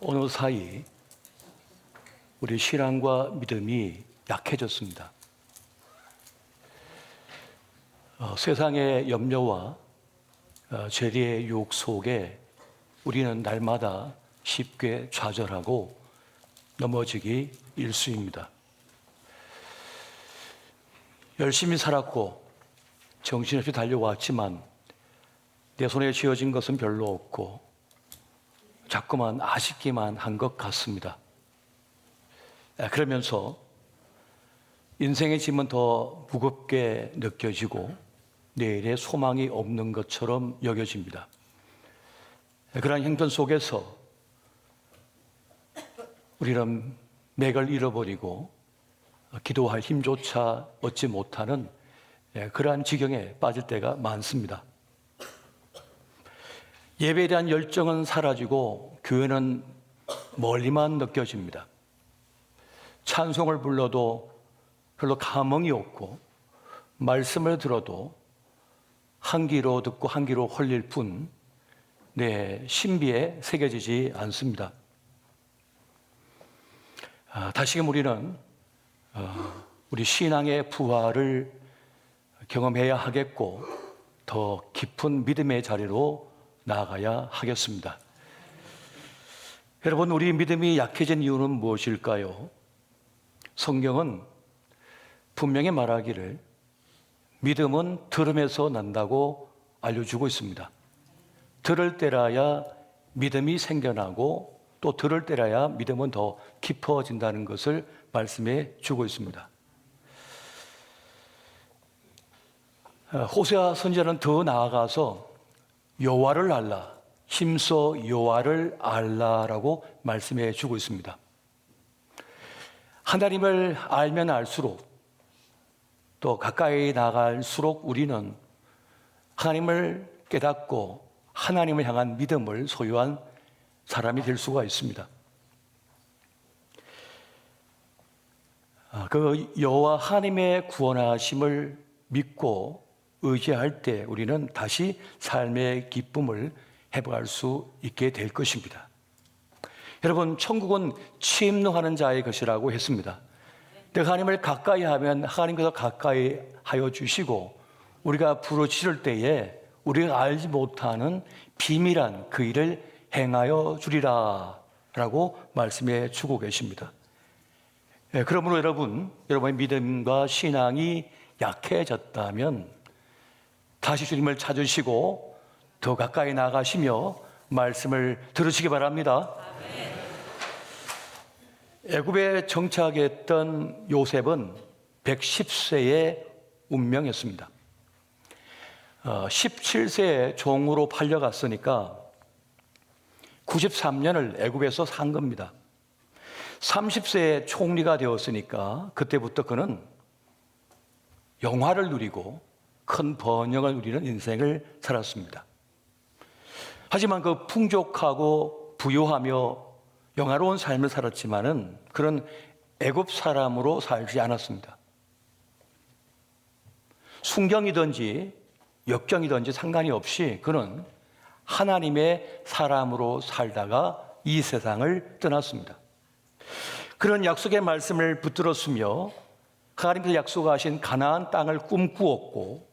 어느 사이 우리 신앙과 믿음이 약해졌습니다. 세상의 염려와 죄의 유혹 속에 우리는 날마다 쉽게 좌절하고 넘어지기 일쑤입니다. 열심히 살았고 정신없이 달려왔지만 내 손에 쥐어진 것은 별로 없고 자꾸만 아쉽기만 한 것 같습니다. 그러면서 인생의 짐은 더 무겁게 느껴지고 내일의 소망이 없는 것처럼 여겨집니다. 그러한 형편 속에서 우리는 맥을 잃어버리고 기도할 힘조차 얻지 못하는 그러한 지경에 빠질 때가 많습니다. 예배에 대한 열정은 사라지고 교회는 멀리만 느껴집니다. 찬송을 불러도 별로 감흥이 없고 말씀을 들어도 한 귀로 듣고 한 귀로 홀릴 뿐 내 신비에 새겨지지 않습니다. 다시금 우리는 우리 신앙의 부활을 경험해야 하겠고 더 깊은 믿음의 자리로 나아가야 하겠습니다. 여러분, 우리 믿음이 약해진 이유는 무엇일까요? 성경은 분명히 말하기를 믿음은 들음에서 난다고 알려주고 있습니다. 들을 때라야 믿음이 생겨나고 또 들을 때라야 믿음은 더 깊어진다는 것을 말씀해 주고 있습니다. 호세아 선지자는 더 나아가서 여호와를 알라, 힘써 여호와를 알라라고 말씀해 주고 있습니다. 하나님을 알면 알수록 또 가까이 나갈수록 우리는 하나님을 깨닫고 하나님을 향한 믿음을 소유한 사람이 될 수가 있습니다. 그 여호와 하나님의 구원하심을 믿고 의지할 때 우리는 다시 삶의 기쁨을 회복할 수 있게 될 것입니다. 여러분, 천국은 침노하는 자의 것이라고 했습니다. 내가 하나님을 가까이 하면 하나님께서 가까이 하여 주시고 우리가 부르짖을 때에 우리가 알지 못하는 비밀한 그 일을 행하여 주리라 라고 말씀해 주고 계십니다. 그러므로 여러분의 믿음과 신앙이 약해졌다면 다시 주님을 찾으시고 더 가까이 나가시며 말씀을 들으시기 바랍니다. 애굽에 정착했던 요셉은 110세의 운명이었습니다. 17세에 종으로 팔려갔으니까 93년을 애굽에서 산 겁니다. 30세에 총리가 되었으니까 그때부터 그는 영화를 누리고 큰 번영을 누리는 인생을 살았습니다. 하지만 그 풍족하고 부유하며 영화로운 삶을 살았지만은 그런 애굽 사람으로 살지 않았습니다. 순경이든지 역경이든지 상관이 없이 그는 하나님의 사람으로 살다가 이 세상을 떠났습니다. 그런 약속의 말씀을 붙들었으며 하나님께서 약속하신 가나안 땅을 꿈꾸었고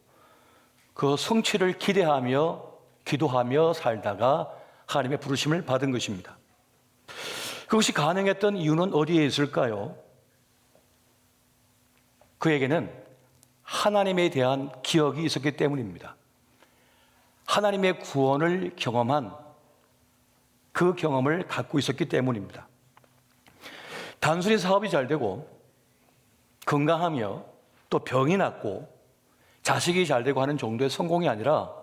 그 성취를 기대하며 기도하며 살다가 하나님의 부르심을 받은 것입니다. 그것이 가능했던 이유는 어디에 있을까요? 그에게는 하나님에 대한 기억이 있었기 때문입니다. 하나님의 구원을 경험한 그 경험을 갖고 있었기 때문입니다. 단순히 사업이 잘 되고 건강하며 또 병이 낫고 자식이 잘 되고 하는 정도의 성공이 아니라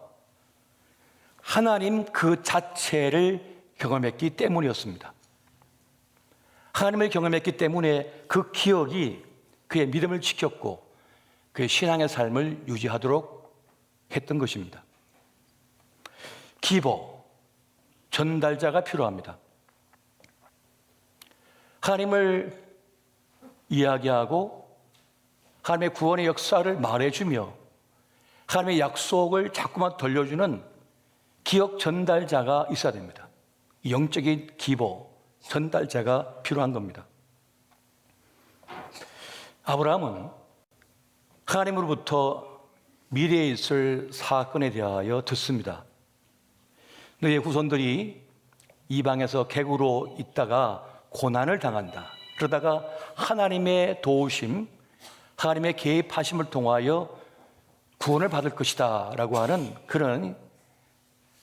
하나님 그 자체를 경험했기 때문이었습니다. 하나님을 경험했기 때문에 그 기억이 그의 믿음을 지켰고 그의 신앙의 삶을 유지하도록 했던 것입니다. 기보, 전달자가 필요합니다. 하나님을 이야기하고 하나님의 구원의 역사를 말해주며 하나님의 약속을 자꾸만 들려주는 기억 전달자가 있어야 됩니다. 영적인 기보, 전달자가 필요한 겁니다. 아브라함은 하나님으로부터 미래에 있을 사건에 대하여 듣습니다. 너의 후손들이 이방에서 객으로 있다가 고난을 당한다. 그러다가 하나님의 도우심, 하나님의 개입하심을 통하여 구원을 받을 것이다 라고 하는 그런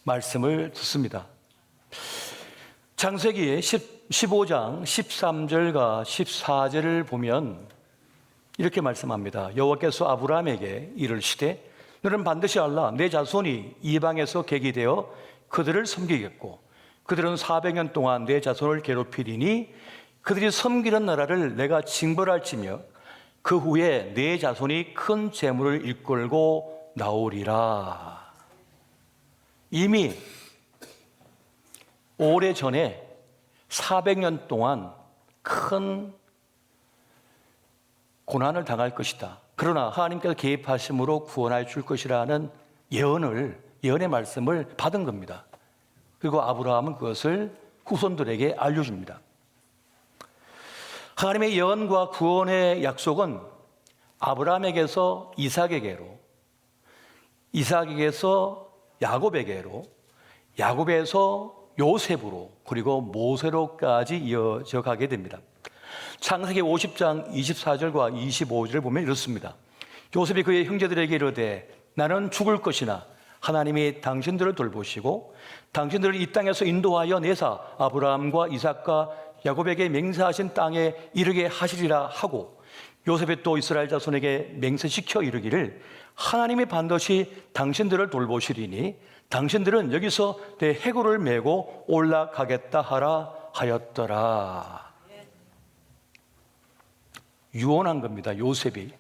말씀을 듣습니다. 창세기 15장 13절과 14절을 보면 이렇게 말씀합니다. 여호와께서 아브라함에게 이르시되 너는 반드시 알라. 내 자손이 이방에서 객이 되어 그들을 섬기겠고 그들은 400년 동안 내 자손을 괴롭히리니 그들이 섬기는 나라를 내가 징벌할지며 그 후에 내 자손이 큰 재물을 일끌고 나오리라. 이미 오래전에 400년 동안 큰 고난을 당할 것이다. 그러나 하나님께서 개입하심으로 구원하여 줄 것이라는 예언의 말씀을 받은 겁니다. 그리고 아브라함은 그것을 후손들에게 알려줍니다. 하나님의 예언과 구원의 약속은 아브라함에게서 이삭에게로, 이삭에게서 야곱에게로, 야곱에서 요셉으로, 그리고 모세로까지 이어져 가게 됩니다. 창세기 50장 24절과 25절을 보면 이렇습니다. 요셉이 그의 형제들에게 이르되 나는 죽을 것이나 하나님이 당신들을 돌보시고 당신들을 이 땅에서 인도하여 내사 아브라함과 이삭과 야곱에게 맹세하신 땅에 이르게 하시리라 하고, 요셉이 또 이스라엘 자손에게 맹세시켜 이르기를 하나님이 반드시 당신들을 돌보시리니 당신들은 여기서 내 해골을 메고 올라가겠다 하라 하였더라. 유언한 겁니다. 요셉이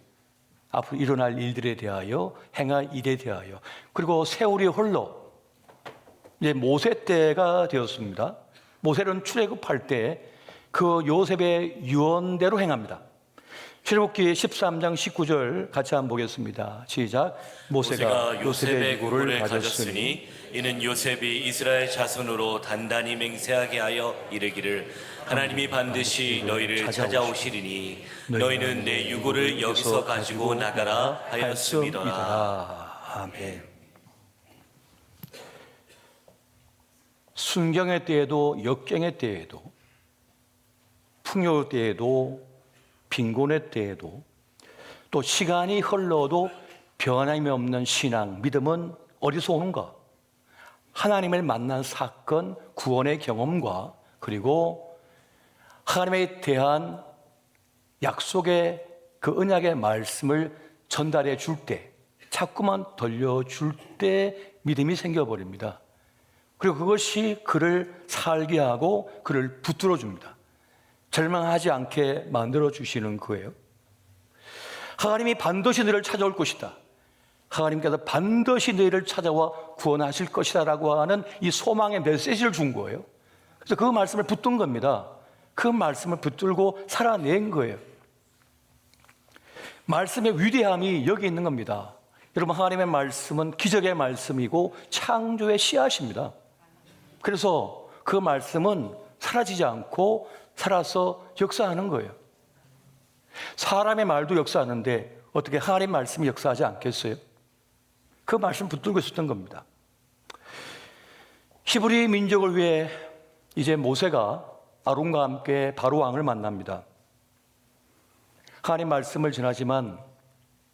앞으로 일어날 일들에 대하여, 행할 일에 대하여. 그리고 세월이 흘러 이제 모세 때가 되었습니다. 모세는 출애굽할 때 그 요셉의 유언대로 행합니다. 출애굽기 13장 19절 같이 한번 보겠습니다. 시작. 모세가 요셉의 유고를 가졌으니 이는 요셉이 이스라엘 자손으로 단단히 맹세하게 하여 이르기를 하나님이 반드시 너희를 찾아오시리니 너희는 내 유고를 여기서 가지고 나가라 하였음이더라. 아멘. 순경의 때에도 역경의 때에도 풍요 때에도 빈곤의 때에도 또 시간이 흘러도 변함이 없는 신앙, 믿음은 어디서 오는가? 하나님을 만난 사건, 구원의 경험과 그리고 하나님에 대한 약속의 그 언약의 말씀을 전달해 줄 때, 자꾸만 들려줄 때 믿음이 생겨버립니다. 그리고 그것이 그를 살게 하고 그를 붙들어 줍니다. 절망하지 않게 만들어 주시는 거예요. 하나님이 반드시 너를 찾아올 것이다. 하나님께서 반드시 너희를 찾아와 구원하실 것이다 라고 하는 이 소망의 메시지를 준 거예요. 그래서 그 말씀을 붙든 겁니다. 그 말씀을 붙들고 살아낸 거예요. 말씀의 위대함이 여기 있는 겁니다. 여러분, 하나님의 말씀은 기적의 말씀이고 창조의 씨앗입니다. 그래서 그 말씀은 사라지지 않고 살아서 역사하는 거예요. 사람의 말도 역사하는데 어떻게 하나님 말씀이 역사하지 않겠어요? 그 말씀 붙들고 있었던 겁니다. 히브리 민족을 위해 이제 모세가 아론과 함께 바로 왕을 만납니다. 하나님 말씀을 전하지만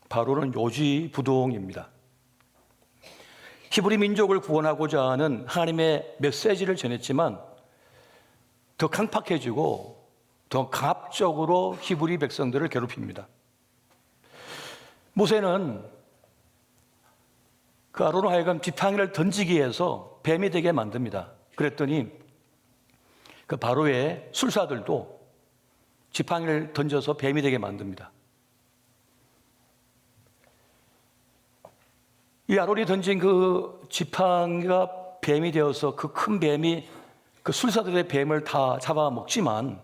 바로는 요지부동입니다. 히브리 민족을 구원하고자 하는 하나님의 메시지를 전했지만 더 강팍해지고 더 강압적으로 히브리 백성들을 괴롭힙니다. 모세는 그 아론을 하여금 지팡이를 던지기 위해서 뱀이 되게 만듭니다. 그랬더니 그 바로의 술사들도 지팡이를 던져서 뱀이 되게 만듭니다. 이 아론이 던진 그 지팡이가 뱀이 되어서 그 큰 뱀이 그 술사들의 뱀을 다 잡아먹지만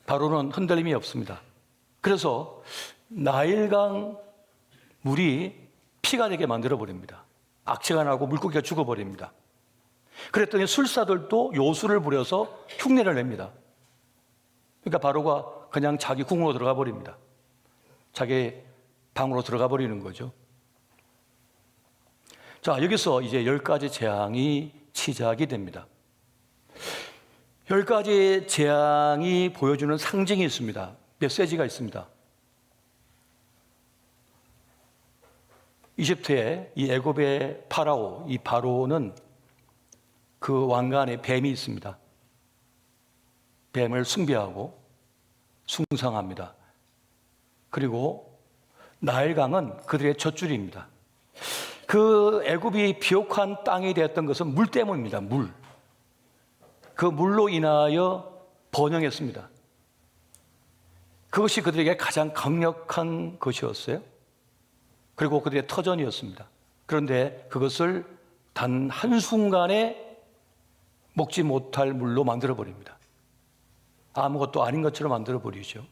바로는 흔들림이 없습니다. 그래서 나일강 물이 피가 되게 만들어버립니다. 악취가 나고 물고기가 죽어버립니다. 그랬더니 술사들도 요술을 부려서 흉내를 냅니다. 그러니까 바로가 그냥 자기 궁으로 들어가 버립니다. 자기 방으로 들어가 버리는 거죠. 자, 여기서 이제 10가지 재앙이 시작이 됩니다. 10가지 재앙이 보여주는 상징이 있습니다. 메시지가 있습니다. 이집트의 이 애굽의 파라오, 이 바로는 그 왕관에 뱀이 있습니다. 뱀을 숭배하고 숭상합니다. 그리고 나일강은 그들의 젖줄입니다. 그 애굽이 비옥한 땅이 되었던 것은 물 때문입니다. 물. 그 물로 인하여 번영했습니다. 그것이 그들에게 가장 강력한 것이었어요. 그리고 그들의 터전이었습니다. 그런데 그것을 단 한순간에 먹지 못할 물로 만들어버립니다. 아무것도 아닌 것처럼 만들어버리죠.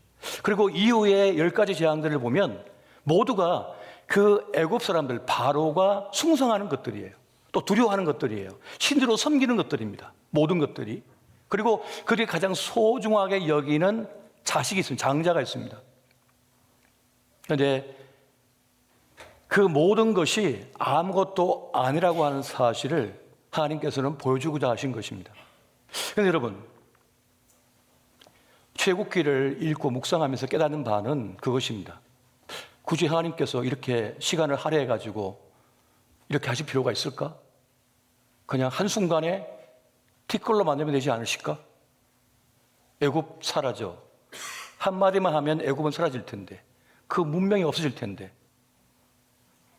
그리고 이후에 10가지 재앙들을 보면 모두가 그 애굽 사람들, 바로가 숭상하는 것들이에요. 또 두려워하는 것들이에요. 신으로 섬기는 것들입니다. 모든 것들이. 그리고 그들이 가장 소중하게 여기는 자식이 있습니다. 장자가 있습니다. 그런데 그 모든 것이 아무것도 아니라고 하는 사실을 하나님께서는 보여주고자 하신 것입니다. 그런데 여러분, 출애굽기를 읽고 묵상하면서 깨닫는 바는 그것입니다. 굳이 하나님께서 이렇게 시간을 할애해가지고 이렇게 하실 필요가 있을까? 그냥 한순간에 티끌로 만들면 되지 않으실까? 애굽 사라져. 한마디만 하면 애굽은 사라질 텐데, 그 문명이 없어질 텐데,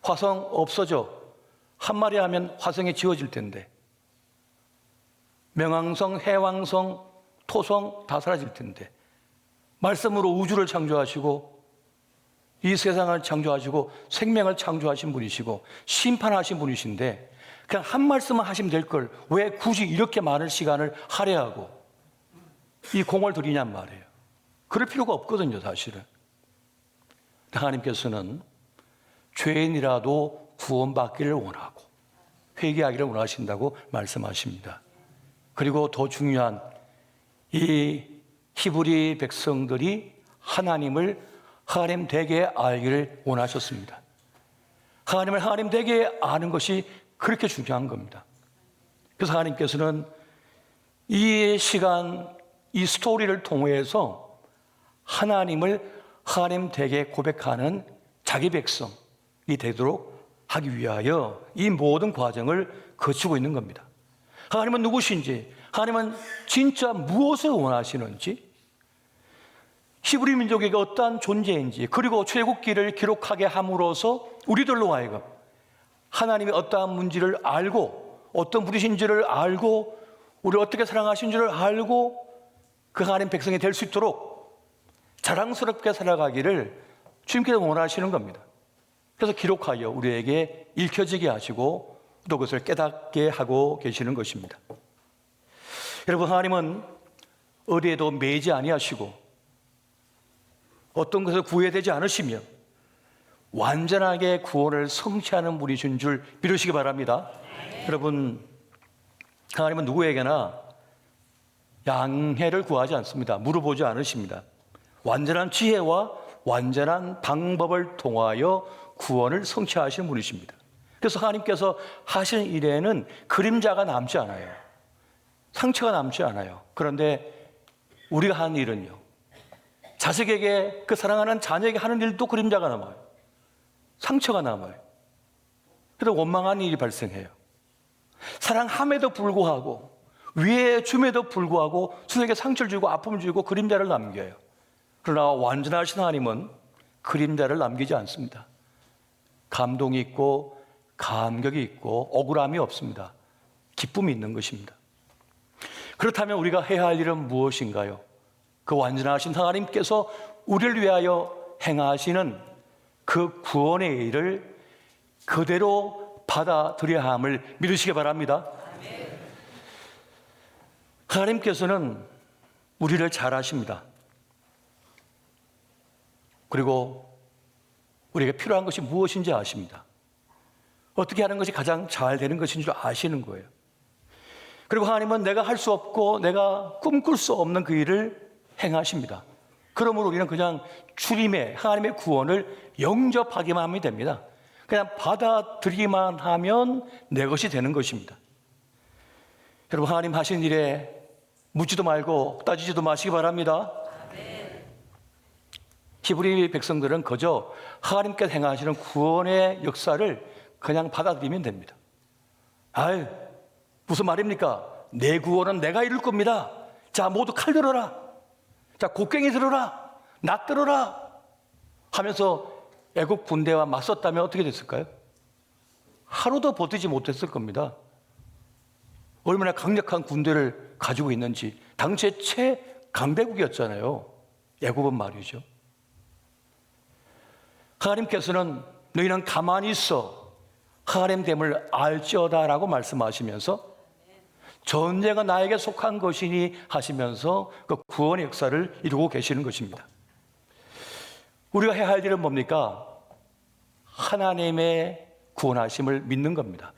화성 없어져. 한마디 하면 화성이 지워질 텐데, 명왕성, 해왕성, 토성 다 사라질 텐데, 말씀으로 우주를 창조하시고 이 세상을 창조하시고 생명을 창조하신 분이시고 심판하신 분이신데, 그냥 한 말씀만 하시면 될 걸 왜 굳이 이렇게 많은 시간을 할애하고 이 공을 들이냔 말이에요. 그럴 필요가 없거든요, 사실은. 하나님께서는 죄인이라도 구원받기를 원하고 회개하기를 원하신다고 말씀하십니다. 그리고 더 중요한, 이 히브리 백성들이 하나님을 하나님 되게 알기를 원하셨습니다. 하나님을 하나님 되게 아는 것이 그렇게 중요한 겁니다. 그래서 하나님께서는 이 시간, 이 스토리를 통해서 하나님을 하나님 되게 고백하는 자기 백성이 되도록 하기 위하여 이 모든 과정을 거치고 있는 겁니다. 하나님은 누구신지, 하나님은 진짜 무엇을 원하시는지, 히브리 민족에게 어떠한 존재인지, 그리고 출애굽기를 기록하게 함으로써 우리들로 하여금 하나님이 어떠한 문제를 알고 어떤 분이신지를 알고 우리를 어떻게 사랑하신지를 알고 그 하나님 백성이 될 수 있도록 자랑스럽게 살아가기를 주님께서 원하시는 겁니다. 그래서 기록하여 우리에게 읽혀지게 하시고 또 그것을 깨닫게 하고 계시는 것입니다. 여러분, 하나님은 어디에도 매이지 아니하시고 어떤 것을 구해야 되지 않으시며 완전하게 구원을 성취하는 분이신 줄 믿으시기 바랍니다. 여러분, 하나님은 누구에게나 양해를 구하지 않습니다. 물어보지 않으십니다. 완전한 지혜와 완전한 방법을 통하여 구원을 성취하시는 분이십니다. 그래서 하나님께서 하시는 일에는 그림자가 남지 않아요. 상처가 남지 않아요. 그런데 우리가 하는 일은요, 자식에게, 그 사랑하는 자녀에게 하는 일도 그림자가 남아요. 상처가 남아요. 그래서 원망한 일이 발생해요. 사랑함에도 불구하고, 위해 줌에도 불구하고 스스로에게 상처를 주고 아픔을 주고 그림자를 남겨요. 그러나 완전하신 하나님은 그림자를 남기지 않습니다. 감동이 있고 감격이 있고 억울함이 없습니다. 기쁨이 있는 것입니다. 그렇다면 우리가 해야 할 일은 무엇인가요? 그 완전하신 하나님께서 우리를 위하여 행하시는 그 구원의 일을 그대로 받아들여야 함을 믿으시기 바랍니다. 하나님께서는 우리를 잘 아십니다. 그리고 우리에게 필요한 것이 무엇인지 아십니다. 어떻게 하는 것이 가장 잘 되는 것인 줄 아시는 거예요. 그리고 하나님은 내가 할 수 없고 내가 꿈꿀 수 없는 그 일을 행하십니다. 그러므로 우리는 그냥 주님의 하나님의 구원을 영접하기만 하면 됩니다. 그냥 받아들이기만 하면 내 것이 되는 것입니다. 여러분, 하나님 하신 일에 묻지도 말고 따지지도 마시기 바랍니다. 히브리 백성들은 그저 하나님께서 행하시는 구원의 역사를 그냥 받아들이면 됩니다. 아유, 무슨 말입니까? 내 구원은 내가 이룰 겁니다. 자, 모두 칼 들어라. 자, 곡괭이 들어라. 낫 들어라. 하면서 애국 군대와 맞섰다면 어떻게 됐을까요? 하루도 버티지 못했을 겁니다. 얼마나 강력한 군대를 가지고 있는지. 당시에 최강대국이었잖아요. 애국은 말이죠. 하나님께서는 너희는 가만히 있어 하나님됨을 알지어다라고 말씀하시면서 전쟁은 나에게 속한 것이니 하시면서 그 구원의 역사를 이루고 계시는 것입니다. 우리가 해야 할 일은 뭡니까? 하나님의 구원하심을 믿는 겁니다.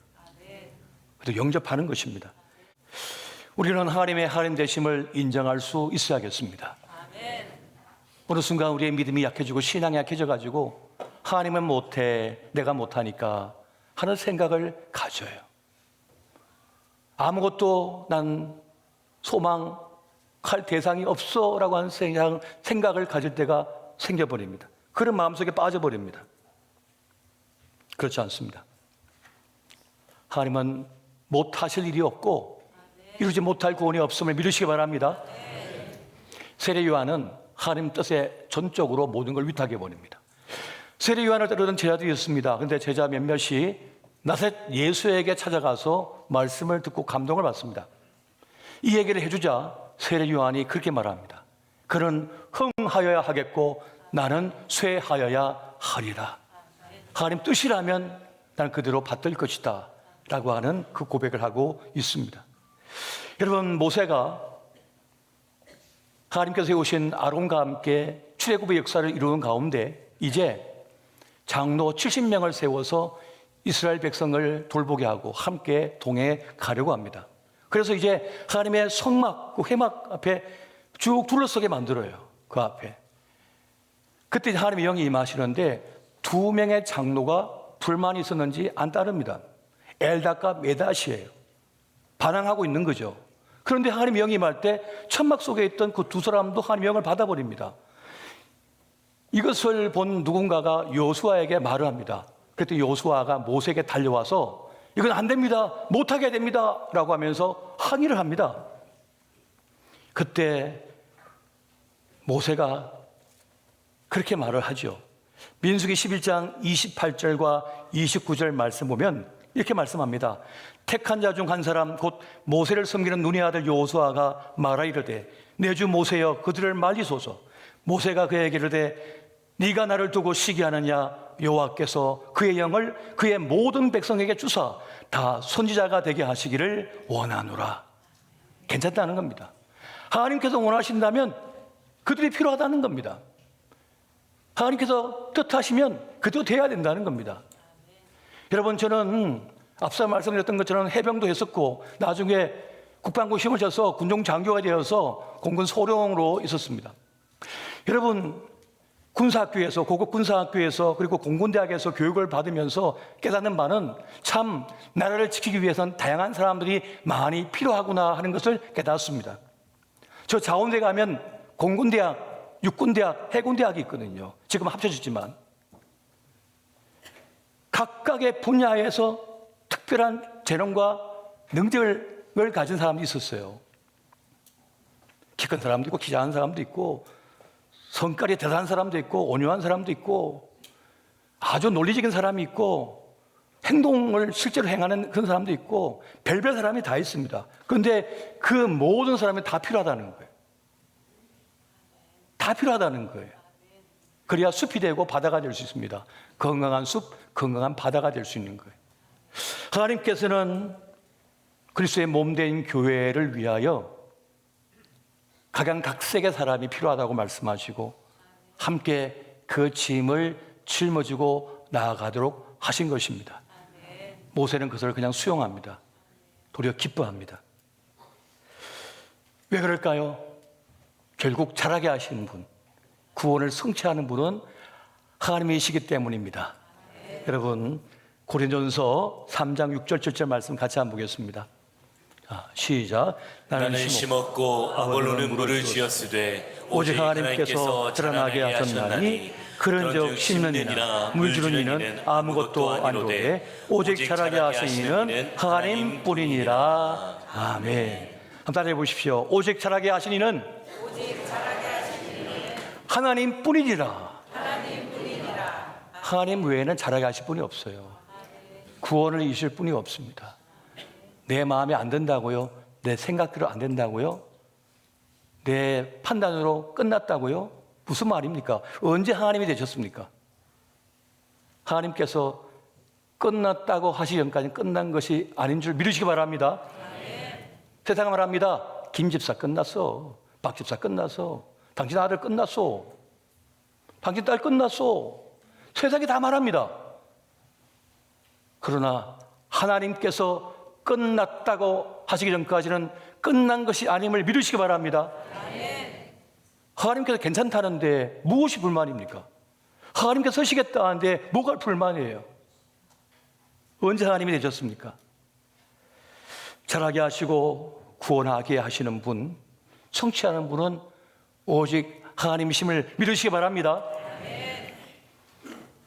그래서 영접하는 것입니다. 우리는 하나님의 하나님 되심을 인정할 수 있어야겠습니다. 어느 순간 우리의 믿음이 약해지고 신앙이 약해져가지고 하나님은 못해, 내가 못하니까 하는 생각을 가져요. 아무것도 난 소망할 대상이 없어 라고 하는 생각을 가질 때가 생겨버립니다. 그런 마음속에 빠져버립니다. 그렇지 않습니다. 하나님은 못하실 일이 없고 이루지 못할 구원이 없음을 믿으시기 바랍니다. 세례 요한은 하나님 뜻에 전적으로 모든 걸 위탁해 버립니다. 세례 요한을 따르던 제자들이 있습니다. 그런데 제자 몇몇이 나사렛 예수에게 찾아가서 말씀을 듣고 감동을 받습니다. 이 얘기를 해주자 세례 요한이 그렇게 말합니다. 그는 흥하여야 하겠고 나는 쇠하여야 하리라. 하나님 뜻이라면 나는 그대로 받들 것이다 라고 하는 그 고백을 하고 있습니다. 여러분, 모세가 하나님께서 오신 아론과 함께 출애굽의 역사를 이루는 가운데 이제 장로 70명을 세워서 이스라엘 백성을 돌보게 하고 함께 동해 가려고 합니다. 그래서 이제 하나님의 성막, 그 회막 앞에 쭉 둘러서게 만들어요. 그 앞에. 그때 하나님의 영이 임하시는데 2명의 장로가 불만이 있었는지 안 따릅니다. 엘닷과 메닷이에요. 반항하고 있는 거죠. 그런데 하나님의 영이 임할 때 천막 속에 있던 그 2사람도 하나님의 영을 받아버립니다. 이것을 본 누군가가 여호수아에게 말을 합니다. 그랬더니 여호수아가 모세에게 달려와서 이건 안 됩니다. 못하게 됩니다. 라고 하면서 항의를 합니다. 그때 모세가 그렇게 말을 하죠. 민수기 11장 28절과 29절 말씀 보면 이렇게 말씀합니다. 택한 자 중 한 사람 곧 모세를 섬기는 눈의 아들 여호수아가 말하이르되 내 주 모세여 그들을 말리소서. 모세가 그에게 이르되 네가 나를 두고 시기하느냐 여호와께서 그의 영을 그의 모든 백성에게 주사 다 선지자가 되게 하시기를 원하노라. 괜찮다는 겁니다. 하나님께서 원하신다면 그들이 필요하다는 겁니다. 하나님께서 뜻하시면 그대로 돼야 된다는 겁니다. 여러분, 저는 앞서 말씀드렸던 것처럼 해병도 했었고 나중에 국방부 힘을 줘서 군종 장교가 되어서 공군 소령으로 있었습니다. 여러분, 군사학교에서 고급 군사학교에서 그리고 공군대학에서 교육을 받으면서 깨닫는 바는 참 나라를 지키기 위해서는 다양한 사람들이 많이 필요하구나 하는 것을 깨닫습니다. 저 자원대 가면 공군대학, 육군대학, 해군대학이 있거든요. 지금 합쳐졌지만 각각의 분야에서 특별한 재능과 능력을 가진 사람이 있었어요. 키 큰 사람도 있고 키 작은 사람도 있고 성깔이 대단한 사람도 있고 온유한 사람도 있고 아주 논리적인 사람이 있고 행동을 실제로 행하는 그런 사람도 있고 별별 사람이 다 있습니다. 그런데 그 모든 사람이 다 필요하다는 거예요. 다 필요하다는 거예요. 그래야 숲이 되고 바다가 될 수 있습니다. 건강한 숲, 건강한 바다가 될 수 있는 거예요. 하나님께서는 그리스도의 몸된 교회를 위하여 각양각색의 사람이 필요하다고 말씀하시고 함께 그 짐을 짊어지고 나아가도록 하신 것입니다. 모세는 그것을 그냥 수용합니다. 도리어 기뻐합니다. 왜 그럴까요? 결국 자라게 하시는 분, 구원을 성취하는 분은 하나님이시기 때문입니다. 여러분, 고린도전서 3장 6절 7절 말씀 같이 한번 보겠습니다. 시작. 나는 심었고 아볼로는 물을 쥐었으되 오직 하나님께서 자라나게 하셨나니 그런즉 심는 이나 물 주는 이는 아무것도 아니로되 오직 자라게 하신 이는 하나님뿐이니라. 아멘. 한번 따라해 보십시오. 오직 자라게 하신 이는 하나님뿐이니라. 하나님 외에는 자라게 하실 분이 없어요. 구원을 이실 분이 없습니다. 내 마음에 안 든다고요? 내 생각대로 안 된다고요? 내 판단으로 끝났다고요? 무슨 말입니까? 언제 하나님이 되셨습니까? 하나님께서 끝났다고 하시기 전까지 끝난 것이 아닌 줄 믿으시기 바랍니다. 세상은 말합니다. 김 집사 끝났어. 박 집사 끝났어. 당신 아들 끝났어. 당신 딸 끝났어. 세상이 다 말합니다. 그러나 하나님께서 끝났다고 하시기 전까지는 끝난 것이 아님을 믿으시기 바랍니다. 하나님께서 괜찮다는데 무엇이 불만입니까? 하나님께서 서시겠다는데 뭐가 불만이에요? 언제 하나님이 되셨습니까? 자라게 하시고 구원하게 하시는 분, 성취하는 분은 오직 하나님이심을 믿으시기 바랍니다.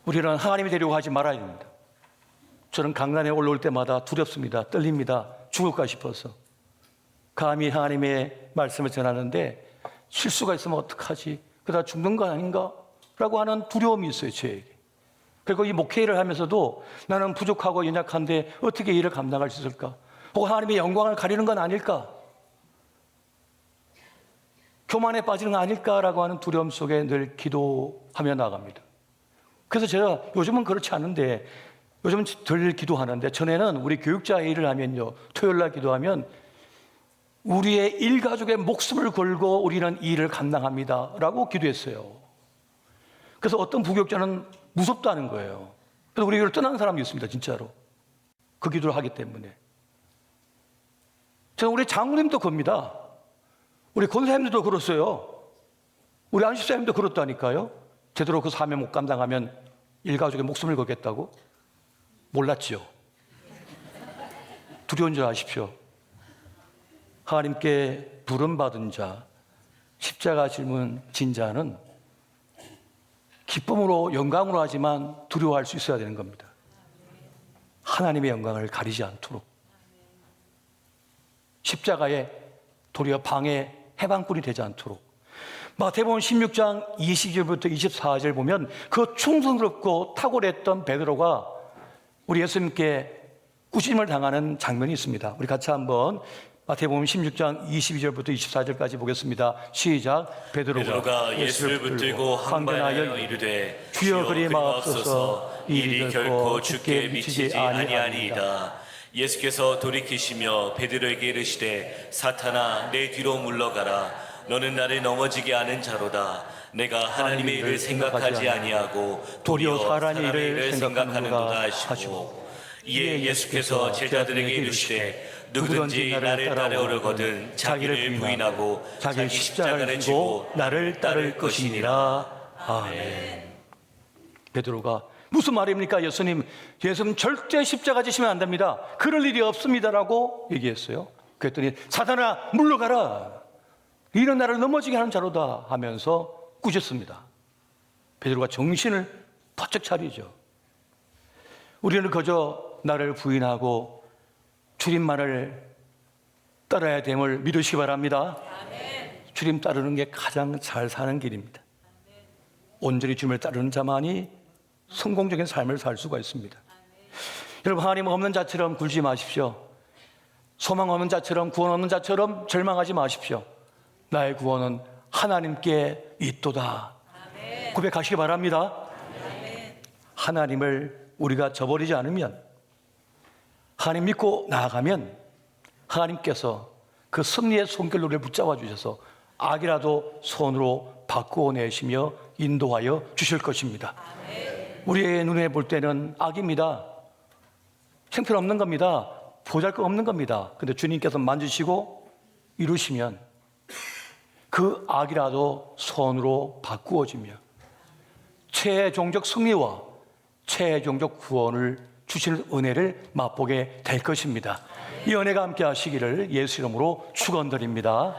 우리는 하나님이 되려고 하지 말아야 됩니다. 저는 강단에 올라올 때마다 두렵습니다. 떨립니다. 죽을까 싶어서. 감히 하나님의 말씀을 전하는데 실수가 있으면 어떡하지? 그러다 죽는 거 아닌가? 라고 하는 두려움이 있어요, 저에게. 그리고 이 목회를 하면서도 나는 부족하고 연약한데 어떻게 일을 감당할 수 있을까? 혹은 하나님의 영광을 가리는 건 아닐까? 교만에 빠지는 건 아닐까라고 하는 두려움 속에 늘 기도하며 나갑니다. 그래서 제가 요즘은 그렇지 않은데 요즘은 덜 기도하는데 전에는 우리 교육자 일을 하면요, 토요일날 기도하면 우리의 일가족의 목숨을 걸고 우리는 이 일을 감당합니다 라고 기도했어요. 그래서 어떤 부교육자는 무섭다는 거예요. 그래서 우리 교회를 떠나는 사람이 있습니다. 진짜로 그 기도를 하기 때문에. 저는 우리 장로님도 겁니다. 우리 권사님들도 그렇어요. 우리 안식사님도 그렇다니까요. 제대로 그 사명 못 감당하면 일가족의 목숨을 걸겠다고? 몰랐지요. 두려운 줄 아십시오. 하나님께 부름받은 자, 십자가 짊은 진 자는 기쁨으로 영광으로 하지만 두려워할 수 있어야 되는 겁니다. 하나님의 영광을 가리지 않도록. 십자가에 도리어 방해 해방꾼이 되지 않도록. 마태복음 16장 20절부터 24절 보면 그 충성스럽고 탁월했던 베드로가 우리 예수님께 꾸심을 당하는 장면이 있습니다. 우리 같이 한번 마태복음 16장 22절부터 24절까지 보겠습니다. 시작. 베드로가 예수를 붙들고 항변하여 이르되 주여 그리 마옵소서, 이 일이 결코 주께 미치지 아니하니이다. 예수께서 돌이키시며 베드로에게 이르시되 사탄아 내 뒤로 물러가라. 너는 나를 넘어지게 하는 자로다. 내가 하나님의 일을 생각하지 아니하고 도리어 사람의 일을 생각하는도다 하시고, 이에 예수께서 제자들에게 이르시되 누구든지 나를 따르려거든 자기를 부인하고 자기 십자가를 지고 나를 따를 것이니라. 아멘. 베드로가 무슨 말입니까? 예수님 절대 십자가 지시면 안 됩니다. 그럴 일이 없습니다라고 얘기했어요. 그랬더니 사탄아 물러가라. 이는 나를 넘어지게 하는 자로다 하면서 꾸짖습니다. 베드로가 정신을 바짝 차리죠. 우리는 그저 나를 부인하고 주님만을 따라야 됨을 믿으시기 바랍니다. 주님 따르는 게 가장 잘 사는 길입니다. 온전히 주님을 따르는 자만이 성공적인 삶을 살 수가 있습니다. 여러분, 하나님 없는 자처럼 굴지 마십시오. 소망 없는 자처럼, 구원 없는 자처럼 절망하지 마십시오. 나의 구원은 하나님께 있도다. 고백하시기 바랍니다. 하나님을 우리가 저버리지 않으면, 하나님 믿고 나아가면 하나님께서 그 승리의 손길로 우리를 붙잡아 주셔서 악이라도 손으로 바꾸어내시며 인도하여 주실 것입니다. 우리의 눈에 볼 때는 악입니다. 형편없는 겁니다. 보잘것 없는 겁니다. 근데 주님께서 만지시고 이루시면 그 악이라도 선으로 바꾸어지며 최종적 승리와 최종적 구원을 주시는 은혜를 맛보게 될 것입니다. 이 은혜가 함께 하시기를 예수 이름으로 축원드립니다.